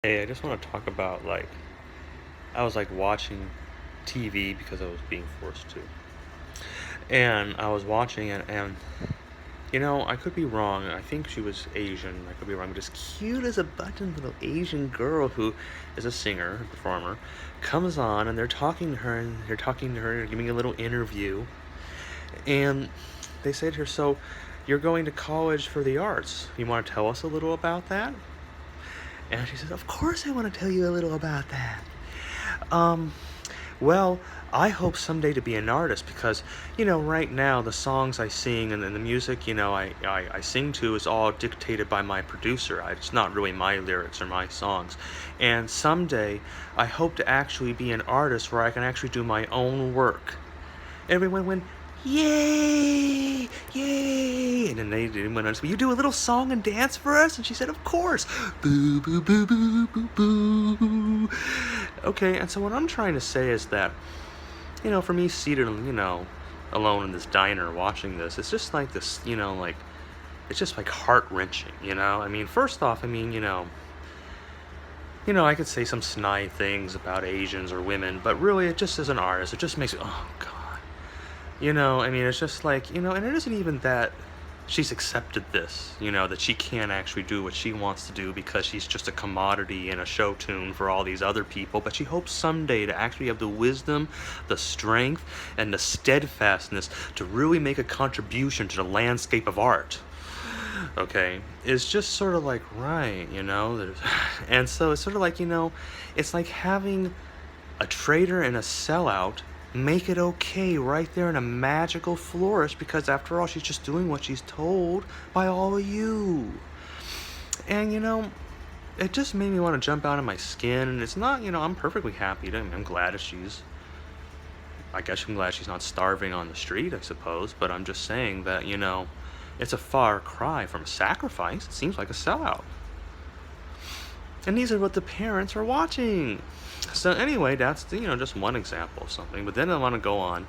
Hey, I just want to talk about I was watching TV because I was being forced to. And I was watching it and I could be wrong. I think she was Asian. I could be wrong. But this cute as a button little Asian girl who is a singer, a performer, comes on and they're talking to her, giving a little interview. And they say to her, "So you're going to college for the arts. You want to tell us a little about that?" And she says, "Of course I want to tell you a little about that. Um, well, I hope someday to be an artist because, right now the songs I sing and the music, I sing to is all dictated by my producer. It's not really my lyrics or my songs. And someday I hope to actually be an artist where I can actually do my own work." Everyone went, "Yay! Yay!" And then they went on, "Will you do a little song and dance for us?" And she said, "Of course." Boo, boo, boo, boo, boo, boo. Okay, and so what I'm trying to say is that, for me seated, alone in this diner watching this, it's just like this, it's just like heart-wrenching, I mean, first off, I could say some snide things about Asians or women, but really, it just as an artist, it just makes it, oh, God. It's just and it isn't even that she's accepted this, that she can't actually do what she wants to do because she's just a commodity and a show tune for all these other people, but she hopes someday to actually have the wisdom, the strength, and the steadfastness to really make a contribution to the landscape of art. Okay, it's just sort of like, right, and so it's sort of like, it's like having a traitor and a sellout make it okay right there in a magical flourish because after all she's just doing what she's told by all of you. And it just made me want to jump out of my skin, and it's not, I'm perfectly happy I'm glad that I'm glad she's not starving on the street, I suppose, but I'm just saying that, it's a far cry from sacrifice. It seems like a sellout. And these are what the parents are watching. So anyway, that's just one example of something. But then I want to go on,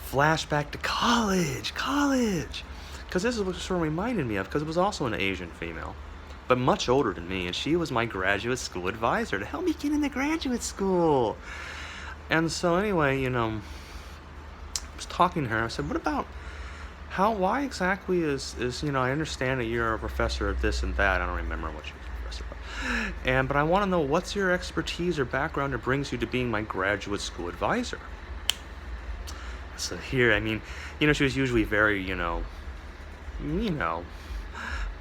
flashback to college, because this is what sort of reminded me of. Because it was also an Asian female, but much older than me, and she was my graduate school advisor to help me get into graduate school. And so anyway, I was talking to her. I said, "What about why exactly is I understand that you're a professor of this and that. I don't remember what she was a professor of. But I want to know what's your expertise or background that brings you to being my graduate school advisor." So here, she was usually very, you know,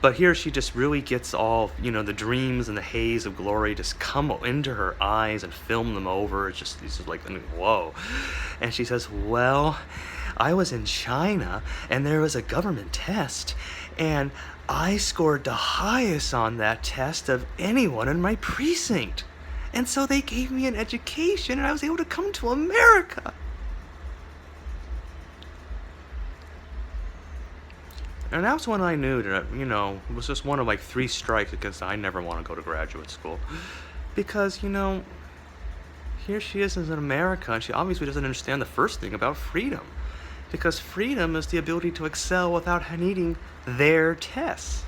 but here she just really gets all, the dreams and the haze of glory just come into her eyes and film them over. It's just like, whoa. And she says, "Well, I was in China and there was a government test and I scored the highest on that test of anyone in my precinct. And so they gave me an education and I was able to come to America." And that's when I knew that, it was just one of like 3 strikes against I never want to go to graduate school. Because, here she is in America and she obviously doesn't understand the first thing about freedom. Because freedom is the ability to excel without needing their tests.